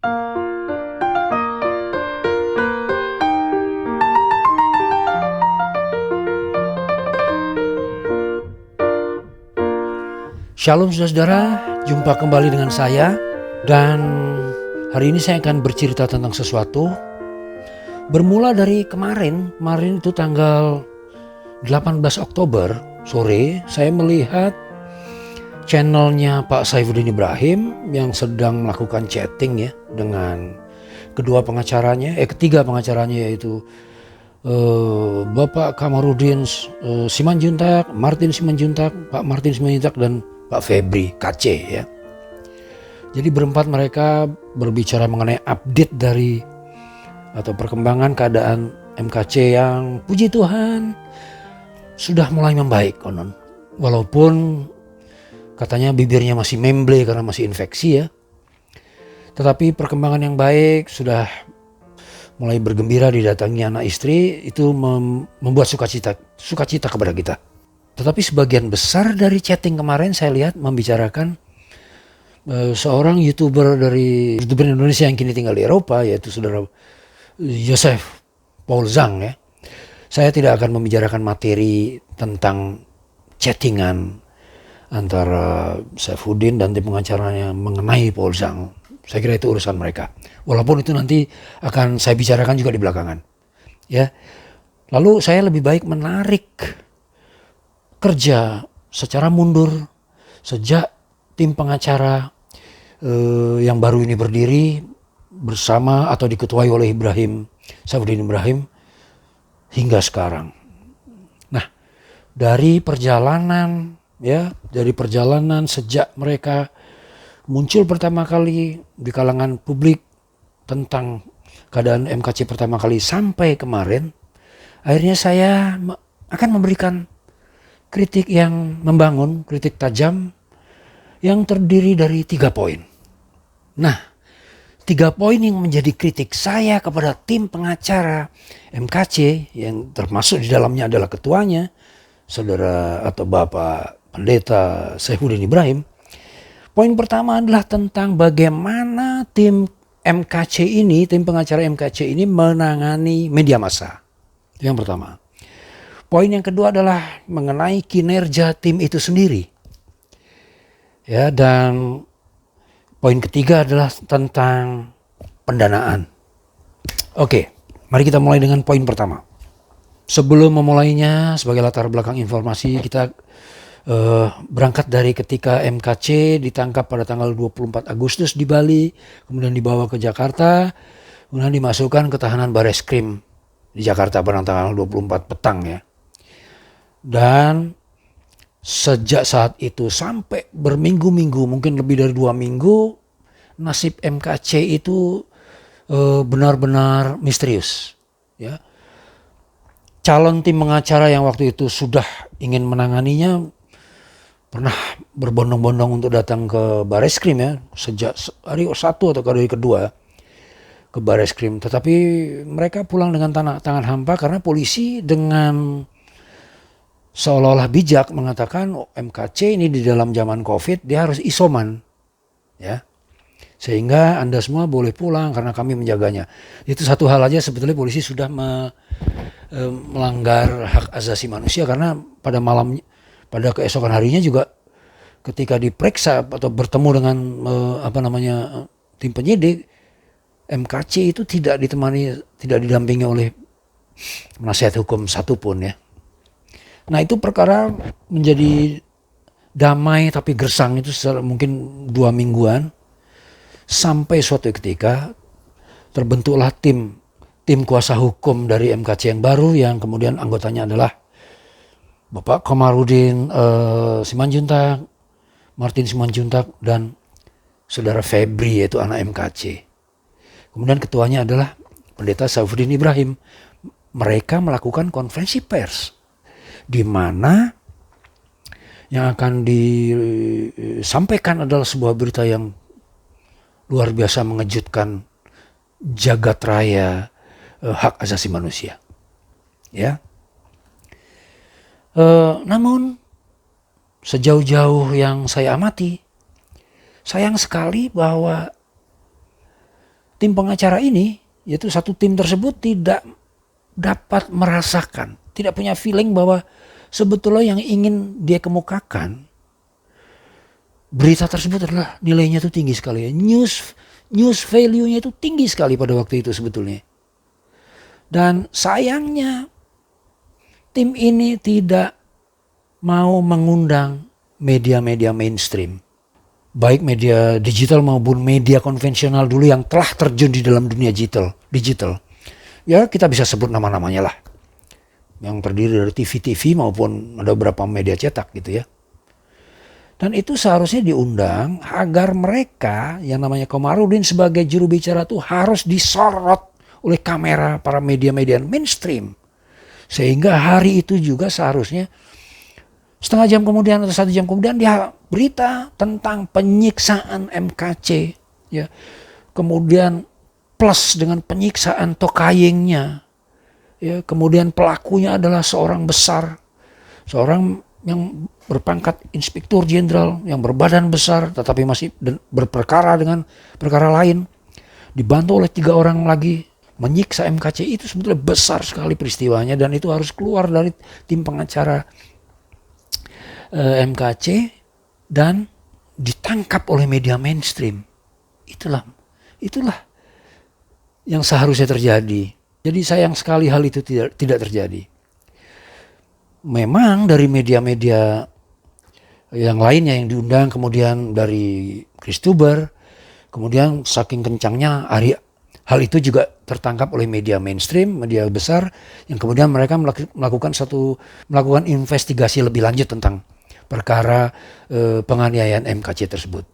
Shalom saudara, jumpa kembali dengan saya. Dan hari ini saya akan bercerita tentang sesuatu. Bermula dari kemarin itu tanggal 18 Oktober sore, saya melihat channelnya Pak Saifuddin Ibrahim yang sedang melakukan chatting ya dengan ketiga pengacaranya, yaitu Bapak Kamarudin Simanjuntak, Martin Simanjuntak, Pak Martin Simanjuntak, dan Pak Febri KC ya. Jadi berempat mereka berbicara mengenai update dari atau perkembangan keadaan MKC yang puji Tuhan sudah mulai membaik konon. Walaupun katanya bibirnya masih memble karena masih infeksi ya. Tetapi perkembangan yang baik, sudah mulai bergembira didatangi anak istri, itu membuat sukacita kepada kita. Tetapi sebagian besar dari chatting kemarin saya lihat membicarakan seorang YouTuber Indonesia yang kini tinggal di Eropa, yaitu saudara Joseph Paul Zhang ya. Saya tidak akan membicarakan materi tentang chattingan antara Saifuddin dan tim pengacaranya mengenai Paul Zhang. Saya kira itu urusan mereka. Walaupun itu nanti akan saya bicarakan juga di belakangan. Ya. Lalu saya lebih baik menarik kerja secara mundur sejak tim pengacara yang baru ini berdiri bersama atau diketuai oleh Saifuddin Ibrahim hingga sekarang. Nah, dari perjalanan sejak mereka muncul pertama kali di kalangan publik tentang keadaan MKC pertama kali sampai kemarin, akhirnya saya akan memberikan kritik yang membangun, kritik tajam yang terdiri dari 3 poin. Nah, 3 poin yang menjadi kritik saya kepada tim pengacara MKC yang termasuk di dalamnya adalah ketuanya, saudara atau Bapak Pendeta Saifuddin Ibrahim. Poin pertama adalah tentang bagaimana tim pengacara MKC ini menangani media massa. Itu yang pertama. Poin yang kedua adalah mengenai kinerja tim itu sendiri. Ya, dan poin ketiga adalah tentang pendanaan. Oke, mari kita mulai dengan poin pertama. Sebelum memulainya, sebagai latar belakang informasi, kita berangkat dari ketika MKC ditangkap pada tanggal 24 Agustus di Bali, kemudian dibawa ke Jakarta, kemudian dimasukkan ke tahanan Bareskrim di Jakarta pada tanggal 24 petang ya. Dan sejak saat itu sampai berminggu-minggu, mungkin lebih dari 2 minggu, nasib MKC itu benar-benar misterius. Ya. Calon tim pengacara yang waktu itu sudah ingin menanganinya pernah berbondong-bondong untuk datang ke Bareskrim ya, sejak hari 1 atau hari kedua ke Bareskrim. Tetapi mereka pulang dengan tangan hampa karena polisi dengan seolah-olah bijak mengatakan MKC ini di dalam zaman COVID dia harus isoman ya, sehingga Anda semua boleh pulang karena kami menjaganya. Itu satu hal aja sebetulnya polisi sudah melanggar hak asasi manusia, karena pada keesokan harinya juga ketika diperiksa atau bertemu dengan tim penyidik, MKC itu tidak didampingi oleh penasihat hukum satupun ya. Nah, itu perkara menjadi damai tapi gersang itu mungkin 2 mingguan, sampai suatu ketika terbentuklah tim kuasa hukum dari MKC yang baru, yang kemudian anggotanya adalah Bapak Kamarudin Simanjuntak, Martin Simanjuntak, dan saudara Febri, yaitu anak MKC. Kemudian ketuanya adalah Pendeta Saifuddin Ibrahim. Mereka melakukan konferensi pers di mana yang akan disampaikan adalah sebuah berita yang luar biasa mengejutkan jagat raya hak asasi manusia. Ya. Namun sejauh-jauh yang saya amati, sayang sekali bahwa tim pengacara ini, yaitu satu tim tersebut tidak dapat merasakan, tidak punya feeling bahwa sebetulnya yang ingin dia kemukakan, berita tersebut adalah nilainya itu tinggi sekali ya. News value-nya itu tinggi sekali pada waktu itu sebetulnya. Dan sayangnya tim ini tidak mau mengundang media-media mainstream. Baik media digital maupun media konvensional dulu yang telah terjun di dalam dunia digital. Ya kita bisa sebut nama-namanya lah. Yang terdiri dari TV maupun ada beberapa media cetak gitu ya. Dan itu seharusnya diundang agar mereka yang namanya Komarudin sebagai juru bicara itu harus disorot oleh kamera para media-media mainstream. Sehingga hari itu juga seharusnya setengah jam kemudian atau 1 jam kemudian dia berita tentang penyiksaan MKC. Ya. Kemudian plus dengan penyiksaan Tokayengnya. Ya. Kemudian pelakunya adalah seorang besar. Seorang yang berpangkat inspektur jenderal, yang berbadan besar tetapi masih berperkara dengan perkara lain. Dibantu oleh 3 orang lagi. Menyiksa MKC itu sebetulnya besar sekali peristiwanya dan itu harus keluar dari tim pengacara MKC dan ditangkap oleh media mainstream. Itulah yang seharusnya terjadi. Jadi sayang sekali hal itu tidak terjadi. Memang dari media-media yang lainnya yang diundang, kemudian dari Christuber, kemudian saking kencangnya hal itu juga tertangkap oleh media mainstream, media besar, yang kemudian mereka melakukan investigasi lebih lanjut tentang perkara penganiayaan MKC tersebut.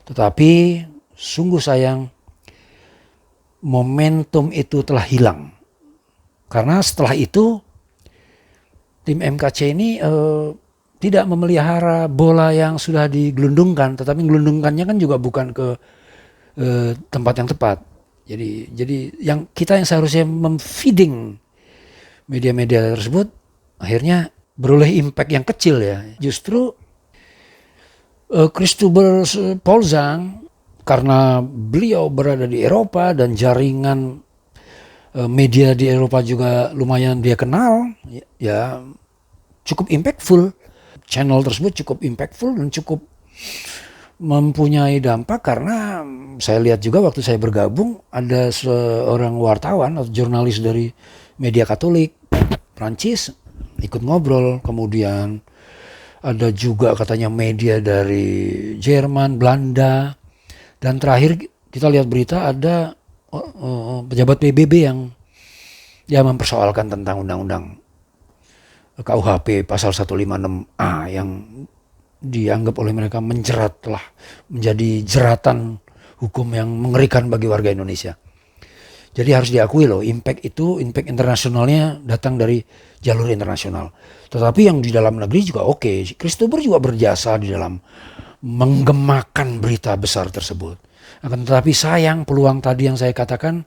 Tetapi sungguh sayang momentum itu telah hilang. Karena setelah itu tim MKC ini tidak memelihara bola yang sudah digelundungkan, tetapi gelundungkannya kan juga bukan ke tempat yang tepat. Jadi yang seharusnya memfeeding media-media tersebut akhirnya beroleh impact yang kecil ya. Justru Christopher Polzang karena beliau berada di Eropa dan jaringan media di Eropa juga lumayan dia kenal, ya cukup impactful. Channel tersebut cukup impactful dan cukup mempunyai dampak karena saya lihat juga waktu saya bergabung ada seorang wartawan atau jurnalis dari media Katolik Prancis ikut ngobrol, kemudian ada juga katanya media dari Jerman, Belanda, dan terakhir kita lihat berita ada pejabat PBB yang mempersoalkan tentang undang-undang KUHP pasal 156A yang dianggap oleh mereka telah menjadi jeratan hukum yang mengerikan bagi warga Indonesia. Jadi harus diakui loh, impact internasionalnya datang dari jalur internasional. Tetapi yang di dalam negeri juga oke. Christopher juga berjasa di dalam menggemakan berita besar tersebut. Akan tetapi sayang peluang tadi yang saya katakan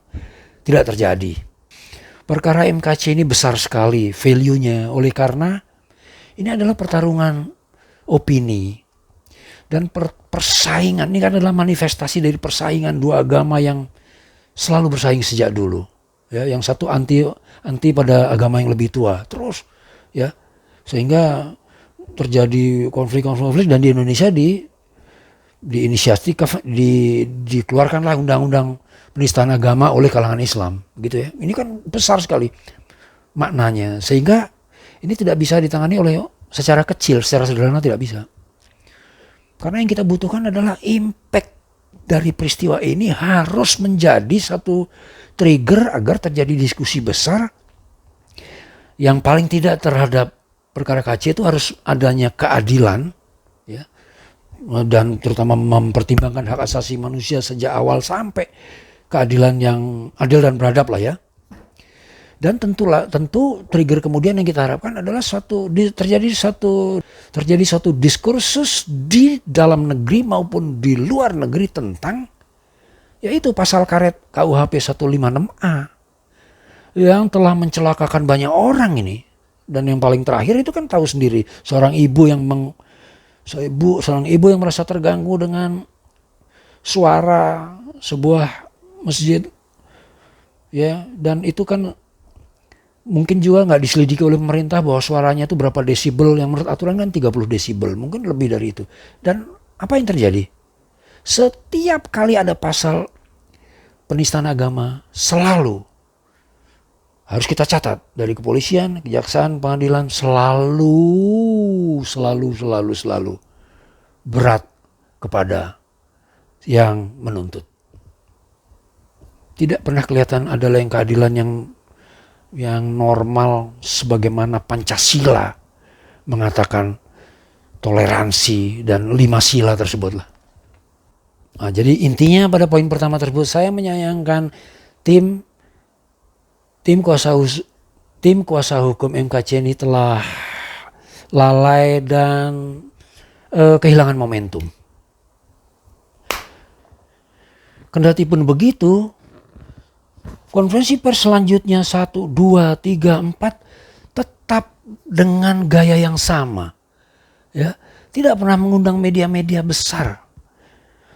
tidak terjadi. Perkara MKC ini besar sekali value-nya oleh karena ini adalah pertarungan opini dan persaingan. Ini kan adalah manifestasi dari persaingan dua agama yang selalu bersaing sejak dulu. Ya, yang satu anti pada agama yang lebih tua. Terus ya sehingga terjadi konflik dan di Indonesia dikeluarkanlah undang-undang penistaan agama oleh kalangan Islam gitu ya. Ini kan besar sekali maknanya sehingga ini tidak bisa ditangani secara kecil, secara sederhana tidak bisa. Karena yang kita butuhkan adalah impact dari peristiwa ini harus menjadi satu trigger agar terjadi diskusi besar yang paling tidak terhadap perkara KC itu harus adanya keadilan ya, dan terutama mempertimbangkan hak asasi manusia sejak awal sampai keadilan yang adil dan beradab lah ya. Dan tentu trigger kemudian yang kita harapkan adalah terjadi satu diskursus di dalam negeri maupun di luar negeri tentang yaitu pasal karet KUHP 156A yang telah mencelakakan banyak orang ini. Dan yang paling terakhir itu kan tahu sendiri seorang ibu yang merasa terganggu dengan suara sebuah masjid, ya. Dan itu kan mungkin juga nggak diselidiki oleh pemerintah bahwa suaranya itu berapa desibel, yang menurut aturan kan 30 desibel, mungkin lebih dari itu. Dan apa yang terjadi? Setiap kali ada pasal penistaan agama, selalu harus kita catat dari kepolisian, kejaksaan, pengadilan, selalu berat kepada yang menuntut. Tidak pernah kelihatan ada yang keadilan yang normal sebagaimana Pancasila mengatakan toleransi dan 5 sila tersebutlah. Nah, jadi intinya pada poin pertama tersebut saya menyayangkan tim kuasa hukum MKC ini telah lalai dan kehilangan momentum. Kendati pun begitu, konferensi pers selanjutnya 1, 2, 3, 4 tetap dengan gaya yang sama. Ya, tidak pernah mengundang media-media besar.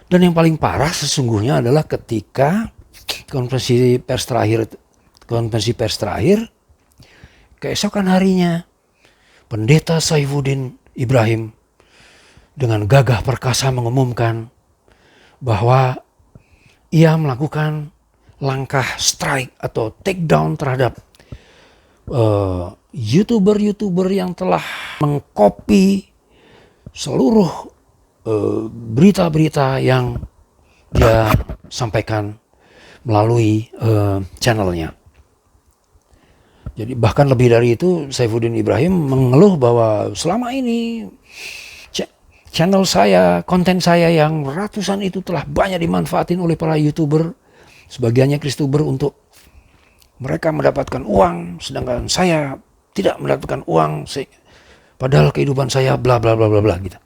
Dan yang paling parah sesungguhnya adalah ketika konferensi pers terakhir, keesokan harinya Pendeta Saifuddin Ibrahim dengan gagah perkasa mengumumkan bahwa ia melakukan langkah strike atau take down terhadap YouTuber yang telah mengcopy seluruh berita-berita yang dia sampaikan melalui channelnya. Jadi bahkan lebih dari itu, Saifuddin Ibrahim mengeluh bahwa selama ini channel saya, konten saya yang ratusan itu telah banyak dimanfaatin oleh para YouTuber, sebagiannya Kristuber, untuk mereka mendapatkan uang, sedangkan saya tidak mendapatkan uang, padahal kehidupan saya bla bla bla bla bla gitu.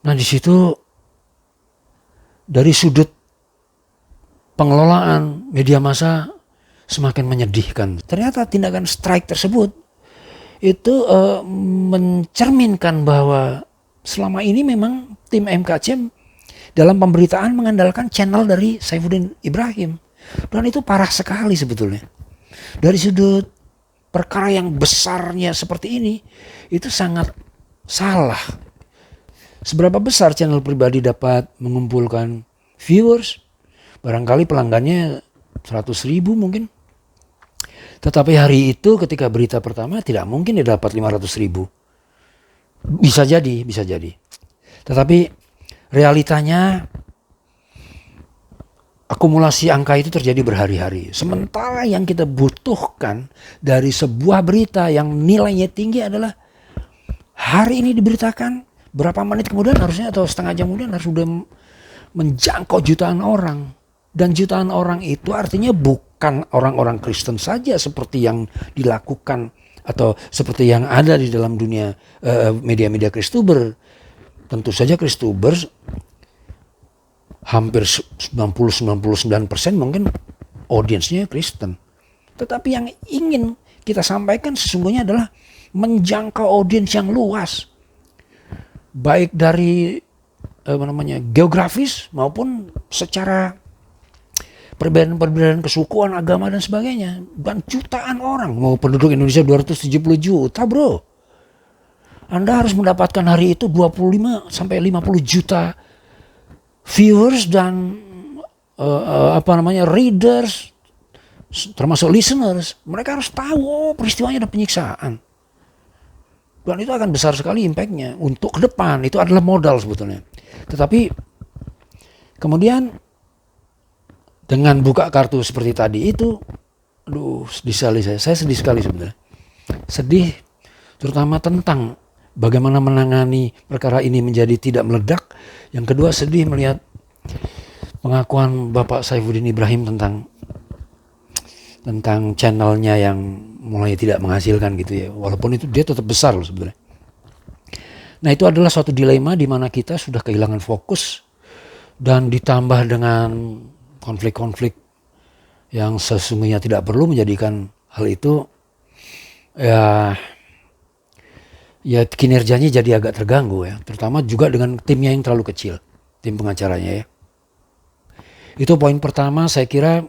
Nah, di situ dari sudut pengelolaan media massa semakin menyedihkan. Ternyata tindakan strike tersebut itu mencerminkan bahwa selama ini memang tim MKC dalam pemberitaan mengandalkan channel dari Saifuddin Ibrahim. Dan itu parah sekali sebetulnya. Dari sudut perkara yang besarnya seperti ini, itu sangat salah. Seberapa besar channel pribadi dapat mengumpulkan viewers? Barangkali pelanggannya 100.000 mungkin. Tetapi hari itu ketika berita pertama tidak mungkin dia dapat 500.000. Bisa jadi. Tetapi realitanya akumulasi angka itu terjadi berhari-hari. Sementara yang kita butuhkan dari sebuah berita yang nilainya tinggi adalah hari ini diberitakan, berapa menit kemudian harusnya atau setengah jam kemudian harus sudah menjangkau jutaan orang. Dan jutaan orang itu artinya bukan orang-orang Kristen saja seperti yang dilakukan atau seperti yang ada di dalam dunia media-media Kristuber. Tentu saja Kristuber hampir 90-99% mungkin audiensnya Kristen. Tetapi yang ingin kita sampaikan sesungguhnya adalah menjangkau audiens yang luas. Baik dari geografis maupun secara perbedaan kesukuan, agama dan sebagainya. Dan jutaan orang, mau penduduk Indonesia 270 juta bro. Anda harus mendapatkan hari itu 25 sampai 50 juta viewers dan readers, termasuk listeners. Mereka harus tahu peristiwanya ada penyiksaan. Dan itu akan besar sekali impactnya untuk ke depan. Itu adalah modal sebetulnya. Tetapi kemudian dengan buka kartu seperti tadi itu, sedih sekali saya sedih sekali sebenarnya. Sedih terutama tentang bagaimana menangani perkara ini menjadi tidak meledak. Yang kedua, sedih melihat pengakuan Bapak Saifuddin Ibrahim tentang channelnya yang mulai tidak menghasilkan gitu ya. Walaupun itu dia tetap besar loh sebenarnya. Nah, itu adalah suatu dilema di mana kita sudah kehilangan fokus dan ditambah dengan konflik-konflik yang sesungguhnya tidak perlu menjadikan hal itu ya kinerjanya jadi agak terganggu ya. Terutama juga dengan timnya yang terlalu kecil, tim pengacaranya ya. Itu poin pertama, saya kira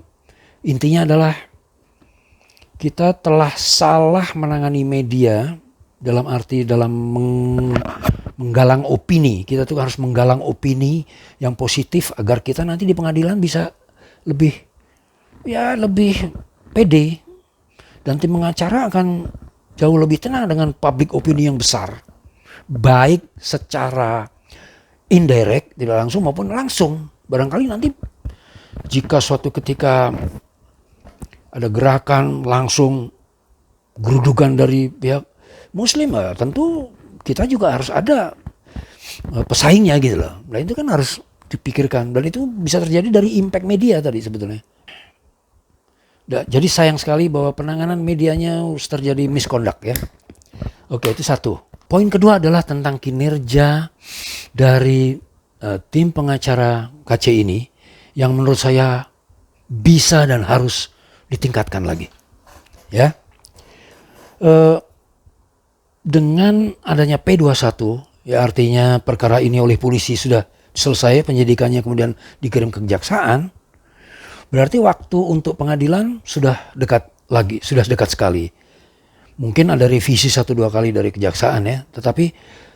intinya adalah kita telah salah menangani media dalam arti dalam menggalang opini. Kita tuh harus menggalang opini yang positif agar kita nanti di pengadilan bisa lebih pede, dan tim pengacara akan jauh lebih tenang dengan public opini yang besar, baik secara indirect, tidak langsung maupun langsung. Barangkali nanti jika suatu ketika ada gerakan langsung gerudukan dari pihak Muslim, tentu kita juga harus ada pesaingnya gitu loh. Nah itu kan harus dipikirkan, dan itu bisa terjadi dari impact media tadi sebetulnya. Jadi sayang sekali bahwa penanganan medianya terjadi misconduct ya. Oke, itu satu. Poin kedua adalah tentang kinerja dari tim pengacara KC ini yang menurut saya bisa dan harus ditingkatkan lagi. Ya. Dengan adanya P21, ya artinya perkara ini oleh polisi sudah selesai penyidikannya kemudian dikirim ke kejaksaan, berarti waktu untuk pengadilan sudah dekat sekali. Mungkin ada revisi 1-2 kali dari kejaksaan ya, tetapi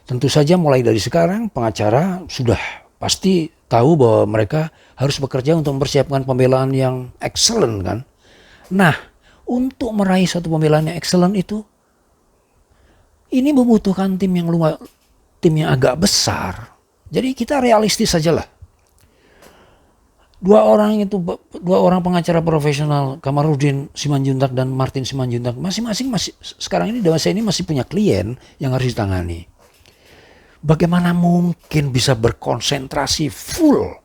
tentu saja mulai dari sekarang pengacara sudah pasti tahu bahwa mereka harus bekerja untuk mempersiapkan pembelaan yang excellent kan. Nah, untuk meraih satu pembelaan yang excellent itu, ini membutuhkan tim yang agak besar. Jadi kita realistis sajalah. Dua orang pengacara profesional, Kamarudin Simanjuntak dan Martin Simanjuntak, masing-masing sekarang ini dewasa ini masih punya klien yang harus ditangani. Bagaimana mungkin bisa berkonsentrasi full,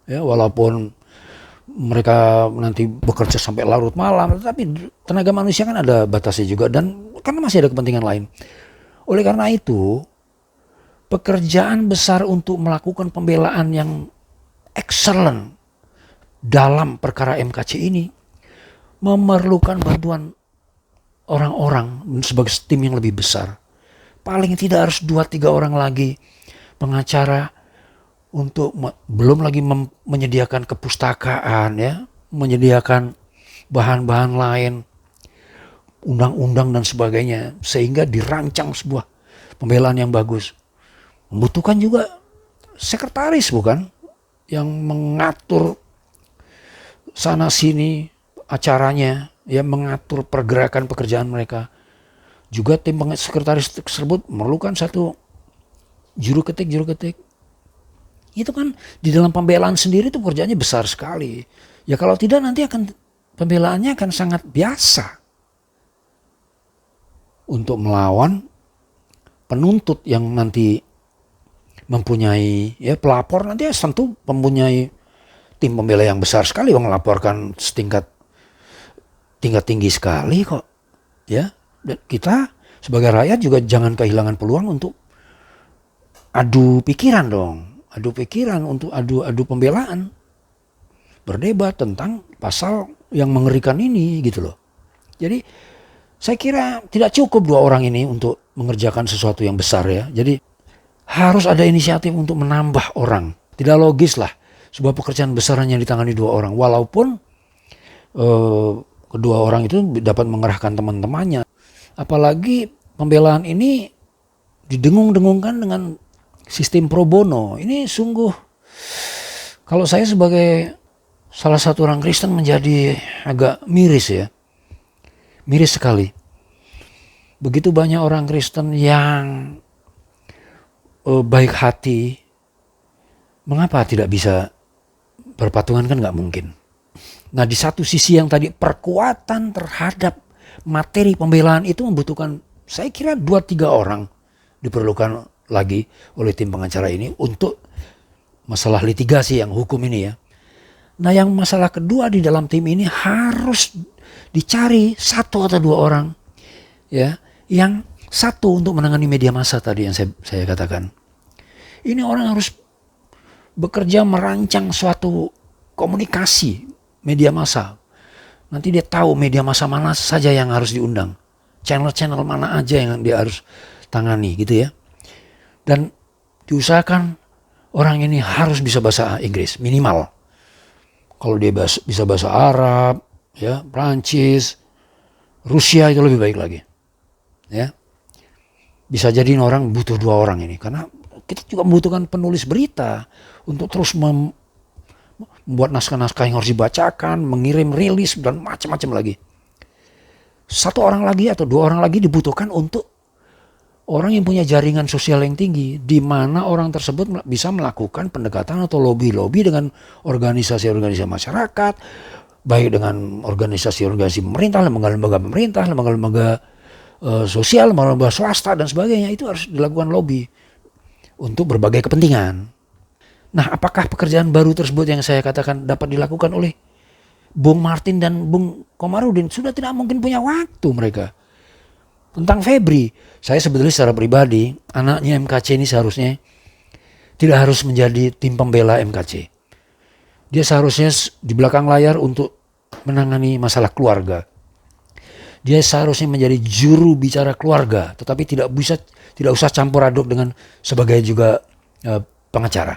ya walaupun mereka nanti bekerja sampai larut malam, tetapi tenaga manusia kan ada batasnya juga, dan karena masih ada kepentingan lain. Oleh karena itu, pekerjaan besar untuk melakukan pembelaan yang excellent dalam perkara MKC ini memerlukan bantuan orang-orang sebagai tim yang lebih besar. Paling tidak harus 2-3 orang lagi pengacara untuk belum lagi menyediakan kepustakaan ya, menyediakan bahan-bahan lain, undang-undang dan sebagainya, sehingga dirancang sebuah pembelaan yang bagus. Membutuhkan juga sekretaris bukan, yang mengatur sana sini acaranya, ya mengatur pergerakan pekerjaan mereka. Juga tim sekretaris tersebut memerlukan satu juru ketik. Itu kan di dalam pembelaan sendiri itu pekerjaannya besar sekali. Ya kalau tidak nanti pembelaannya akan sangat biasa untuk melawan penuntut yang nanti mempunyai, ya pelapor nanti tentu mempunyai tim pembela yang besar sekali, melaporkan tingkat tinggi sekali kok, ya. Dan kita sebagai rakyat juga jangan kehilangan peluang untuk adu pikiran untuk adu pembelaan, berdebat tentang pasal yang mengerikan ini gitu loh. Jadi saya kira tidak cukup 2 orang ini untuk mengerjakan sesuatu yang besar ya. Jadi harus ada inisiatif untuk menambah orang. Tidak logis lah sebuah pekerjaan besar hanya ditangani 2 orang. Walaupun kedua orang itu dapat mengerahkan teman-temannya. Apalagi pembelaan ini didengung-dengungkan dengan sistem pro bono. Ini sungguh, kalau saya sebagai salah satu orang Kristen menjadi agak miris ya. Miris sekali. Begitu banyak orang Kristen yang baik hati, mengapa tidak bisa berpatungan? Kan gak mungkin. Nah di satu sisi yang tadi perkuatan terhadap materi pembelaan itu membutuhkan, saya kira 2-3 orang diperlukan lagi oleh tim pengacara ini untuk masalah litigasi yang hukum ini ya. Nah yang masalah kedua di dalam tim ini harus dicari 1 atau 2 orang ya, yang satu untuk menangani media massa tadi yang saya katakan. Ini orang harus bekerja merancang suatu komunikasi media massa. Nanti dia tahu media massa mana saja yang harus diundang, channel-channel mana aja yang dia harus tangani gitu ya. Dan diusahakan orang ini harus bisa bahasa Inggris minimal. Kalau dia bisa bahasa Arab, ya, Prancis, Rusia itu lebih baik lagi. Ya. Bisa jadi orang butuh 2 orang ini karena kita juga membutuhkan penulis berita untuk terus membuat naskah-naskah yang harus dibacakan, mengirim rilis dan macam-macam lagi. 1 orang lagi atau 2 orang lagi dibutuhkan untuk orang yang punya jaringan sosial yang tinggi, di mana orang tersebut bisa melakukan pendekatan atau lobby-lobby dengan organisasi-organisasi masyarakat, baik dengan organisasi-organisasi pemerintah, lembaga-lembaga pemerintah, lembaga-lembaga sosial, lembaga swasta dan sebagainya. Itu harus dilakukan lobby untuk berbagai kepentingan. Nah, apakah pekerjaan baru tersebut yang saya katakan dapat dilakukan oleh Bung Martin dan Bung Komarudin? Sudah tidak mungkin punya waktu mereka. Tentang Febri, saya sebetulnya secara pribadi, anaknya MKC ini seharusnya tidak harus menjadi tim pembela MKC. Dia seharusnya di belakang layar untuk menangani masalah keluarga. Dia seharusnya menjadi juru bicara keluarga, tetapi tidak usah campur aduk dengan sebagai juga pengacara.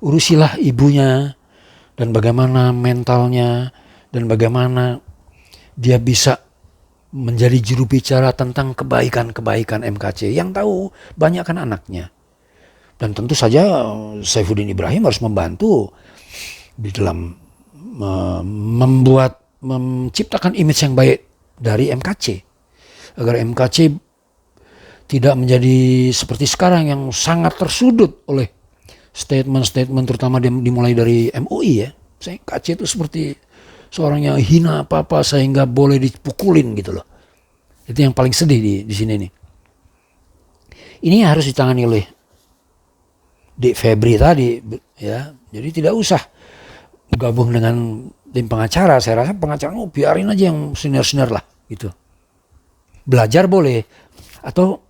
Urusilah ibunya dan bagaimana mentalnya dan bagaimana dia bisa menjadi juru bicara tentang kebaikan-kebaikan MKC. Yang tahu banyak kan anaknya. Dan tentu saja Saifuddin Ibrahim harus membantu di dalam menciptakan image yang baik dari MKC. Agar MKC tidak menjadi seperti sekarang yang sangat tersudut oleh statement-statement terutama dimulai dari MUI ya. MKC itu seperti seorang yang hina apa-apa sehingga boleh dipukulin gitu loh. Itu yang paling sedih di sini nih. Ini harus ditangani oleh Dik Febri tadi ya. Jadi tidak usah gabung dengan tim pengacara. Saya rasa pengacara biarin aja yang senior-senior lah gitu. Belajar boleh atau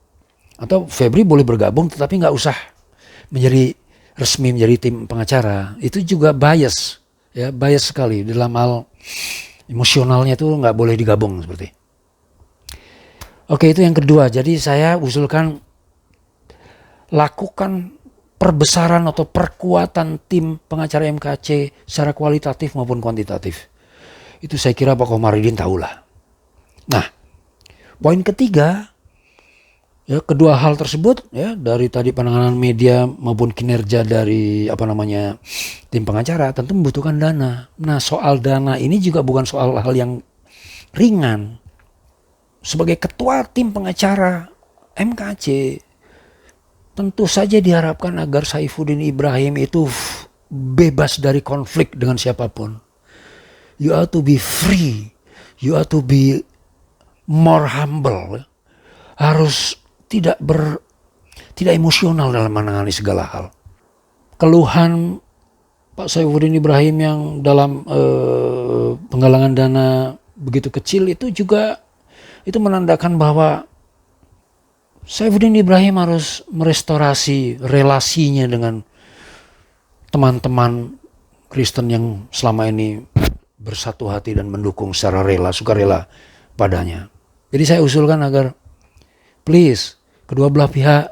Febri boleh bergabung tetapi nggak usah resmi menjadi tim pengacara. Itu juga bias ya, bias sekali dalam hal emosionalnya itu nggak boleh digabung seperti. Oke, itu yang kedua. Jadi saya usulkan lakukan perbesaran atau perkuatan tim pengacara MKC secara kualitatif maupun kuantitatif. Itu saya kira Pak Komarudin tahulah. Nah, poin ketiga, ya, kedua hal tersebut ya, dari tadi penanganan media maupun kinerja dari tim pengacara tentu membutuhkan dana. Nah, soal dana ini juga bukan soal hal yang ringan. Sebagai ketua tim pengacara MKC, tentu saja diharapkan agar Saifuddin Ibrahim itu bebas dari konflik dengan siapapun. You have to be free, you have to be more humble. Harus tidak emosional dalam menangani segala hal. Keluhan Pak Saifuddin Ibrahim yang dalam penggalangan dana begitu kecil itu juga itu menandakan bahwa Saifuddin Ibrahim harus merestorasi relasinya dengan teman-teman Kristen yang selama ini bersatu hati dan mendukung secara sukarela padanya. Jadi saya usulkan agar please kedua belah pihak,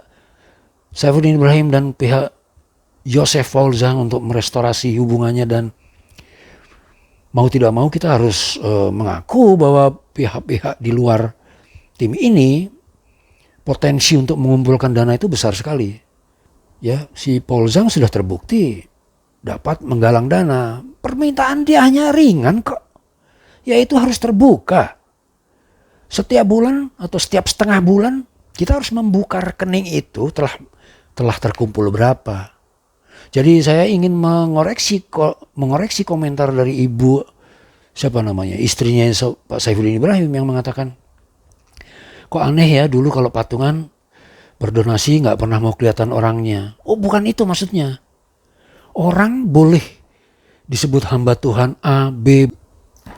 Saifuddin Ibrahim dan pihak Joseph Paul Zhang, untuk merestorasi hubungannya, dan mau tidak mau kita harus mengaku bahwa pihak-pihak di luar tim ini potensi untuk mengumpulkan dana itu besar sekali. Ya, si Paul Zhang sudah terbukti dapat menggalang dana. Permintaan dia hanya ringan kok. Yaitu harus terbuka. Setiap bulan atau setiap setengah bulan kita harus membuka rekening itu telah terkumpul berapa. Jadi saya ingin mengoreksi komentar dari ibu istrinya Pak Saifuddin Ibrahim yang mengatakan, kok aneh ya, dulu kalau patungan berdonasi nggak pernah mau kelihatan orangnya. Oh, bukan itu maksudnya. Orang boleh disebut hamba Tuhan A, B,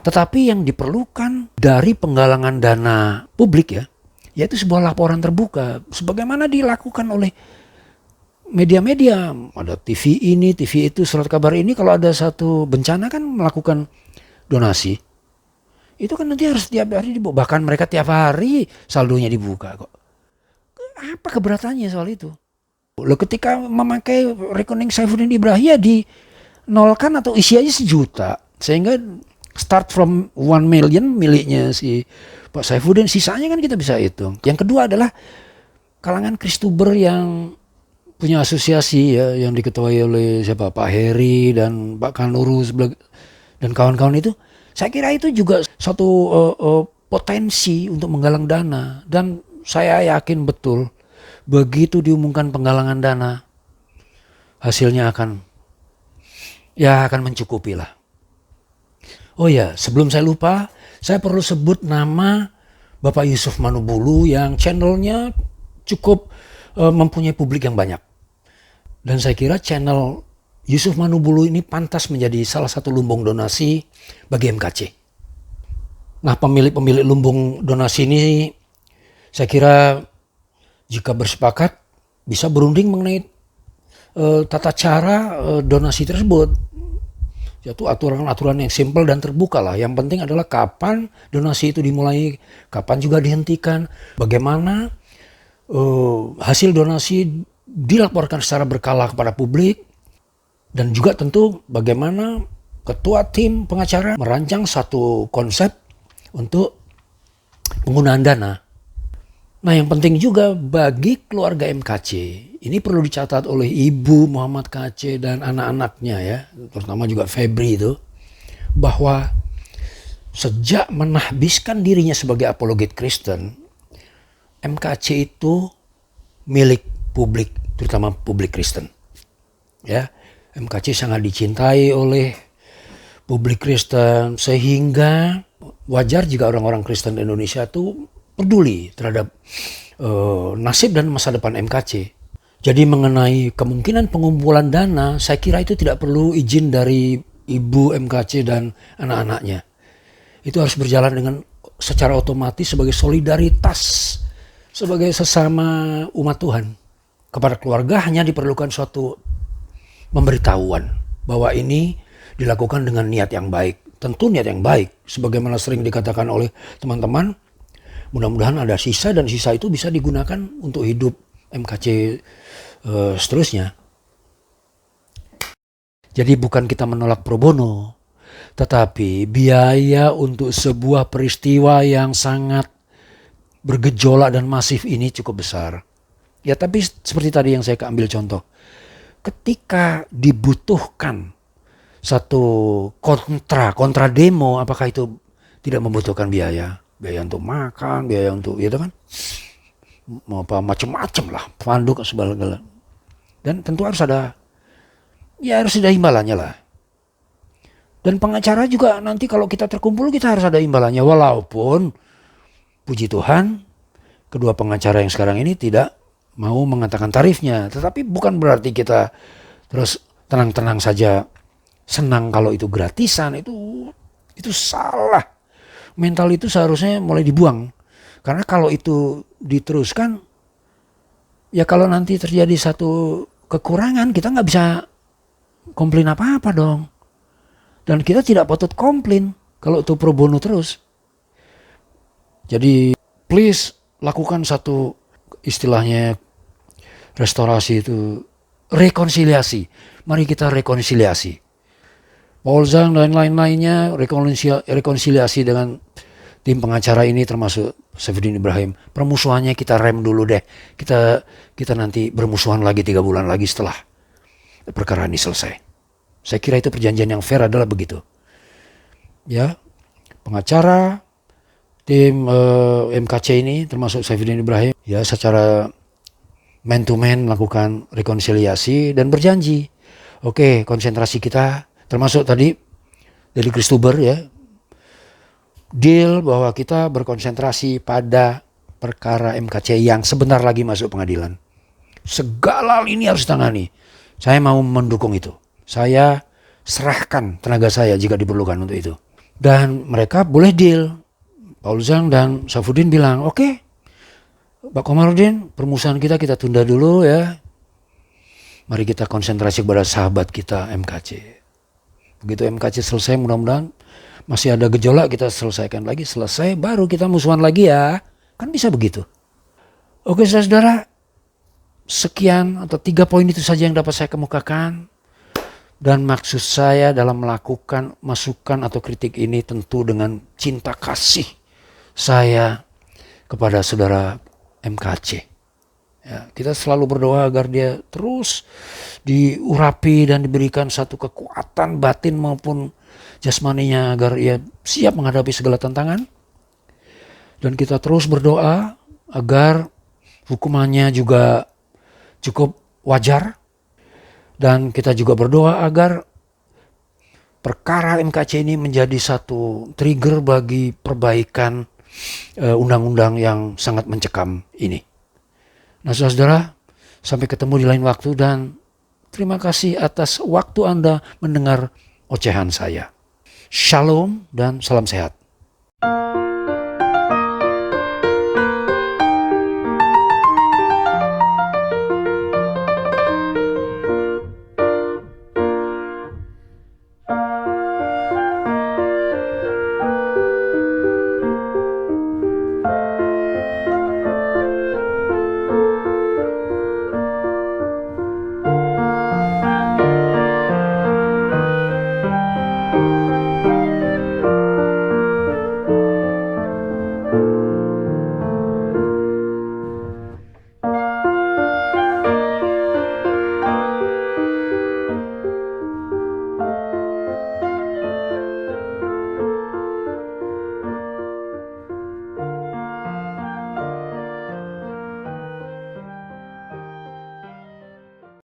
tetapi yang diperlukan dari penggalangan dana publik ya, yaitu sebuah laporan terbuka, sebagaimana dilakukan oleh media-media. Ada TV ini, TV itu, surat kabar ini, kalau ada satu bencana kan melakukan donasi. Itu kan nanti harus tiap hari dibuka. Bahkan mereka tiap hari saldonya dibuka kok. Apa keberatannya soal itu? Loh, ketika memakai rekening Saifuddin Ibrahim ya nolkan atau isi aja 1 juta. Sehingga start from 1 million miliknya si Pak Saifuddin, sisanya kan kita bisa hitung. Yang kedua adalah kalangan Kristuber yang punya asosiasi ya, yang diketuai oleh siapa, Pak Heri dan Pak Kanuru dan kawan-kawan itu. Saya kira itu juga satu potensi untuk menggalang dana, dan saya yakin betul begitu diumumkan penggalangan dana, hasilnya akan mencukupi lah. Oh ya, sebelum saya lupa, saya perlu sebut nama Bapak Yusuf Manubulu yang channelnya cukup mempunyai publik yang banyak. Dan saya kira channel Yusuf Manubulu ini pantas menjadi salah satu lumbung donasi bagi MKC. Nah, pemilik lumbung donasi ini saya kira jika bersepakat bisa berunding mengenai tata cara donasi tersebut. Yaitu aturan-aturan yang simpel dan terbuka lah. Yang penting adalah kapan donasi itu dimulai, kapan juga dihentikan, bagaimana hasil donasi dilaporkan secara berkala kepada publik, dan juga tentu bagaimana ketua tim pengacara merancang satu konsep untuk penggunaan dana. Nah, yang penting juga bagi keluarga MKC, ini perlu dicatat oleh Ibu Muhammad KC dan anak-anaknya ya, terutama juga Febri itu, bahwa sejak menahbiskan dirinya sebagai apologet Kristen, MKC itu milik publik, terutama publik Kristen. Ya, MKC sangat dicintai oleh publik Kristen, sehingga wajar jika orang-orang Kristen Indonesia itu peduli terhadap nasib dan masa depan MKC. Jadi mengenai kemungkinan pengumpulan dana, saya kira itu tidak perlu izin dari ibu MKC dan anak-anaknya. Itu harus berjalan dengan secara otomatis sebagai solidaritas, sebagai sesama umat Tuhan. Kepada keluarga hanya diperlukan suatu pemberitahuan bahwa ini dilakukan dengan niat yang baik. Tentu niat yang baik, sebagaimana sering dikatakan oleh teman-teman, mudah-mudahan ada sisa dan sisa itu bisa digunakan untuk hidup MKC seterusnya. Jadi bukan kita menolak pro bono, tetapi biaya untuk sebuah peristiwa yang sangat bergejolak dan masif ini cukup besar. Ya, tapi seperti tadi yang saya ambil contoh, ketika dibutuhkan satu kontra demo, apakah itu tidak membutuhkan biaya untuk makan, biaya untuk itu kan, apa macam-macam lah, panduk segala-gala. Dan tentu harus ada imbalannya lah. Dan pengacara juga nanti kalau kita terkumpul kita harus ada imbalannya, walaupun puji Tuhan kedua pengacara yang sekarang ini tidak mau mengatakan tarifnya, tetapi bukan berarti kita terus tenang-tenang saja senang kalau itu gratisan. Itu salah. Mental itu seharusnya mulai dibuang. Karena kalau itu diteruskan, ya kalau nanti terjadi satu kekurangan, kita nggak bisa komplain apa-apa dong. Dan kita tidak patut komplain kalau itu pro bono terus. Jadi please lakukan satu istilahnya restorasi itu, rekonsiliasi. Mari kita rekonsiliasi. Paul Zhang dan lain-lainnya rekonsiliasi dengan tim pengacara ini termasuk Saifuddin Ibrahim. Permusuhannya kita rem dulu deh. Kita nanti bermusuhan lagi 3 bulan lagi setelah perkara ini selesai. Saya kira itu perjanjian yang fair adalah begitu. Ya, pengacara tim MKC ini termasuk Saifuddin Ibrahim ya secara man to man melakukan rekonsiliasi dan berjanji, oke, konsentrasi kita termasuk tadi dari Kristuber ya, deal bahwa kita berkonsentrasi pada perkara MKC yang sebentar lagi masuk pengadilan. Segala hal ini harus ditangani. Saya mau mendukung itu. Saya serahkan tenaga saya jika diperlukan untuk itu. Dan mereka boleh deal. Paul Zhang dan Saifuddin bilang, oke, Pak Komarudin, permusuhan kita tunda dulu ya. Mari kita konsentrasi kepada sahabat kita MKC. Begitu MKC selesai, mudah-mudahan masih ada gejolak, kita selesaikan lagi, selesai baru kita musuhan lagi ya. Kan bisa begitu. Oke saudara, sekian atau 3 poin itu saja yang dapat saya kemukakan. Dan maksud saya dalam melakukan masukan atau kritik ini tentu dengan cinta kasih saya kepada saudara MKC. Ya, kita selalu berdoa agar dia terus diurapi dan diberikan satu kekuatan batin maupun jasmaninya agar ia siap menghadapi segala tantangan. Dan kita terus berdoa agar hukumannya juga cukup wajar. Dan kita juga berdoa agar perkara MKC ini menjadi satu trigger bagi perbaikan undang-undang yang sangat mencekam ini. Nah saudara-saudara, sampai ketemu di lain waktu dan terima kasih atas waktu Anda mendengar ocehan saya. Shalom dan salam sehat.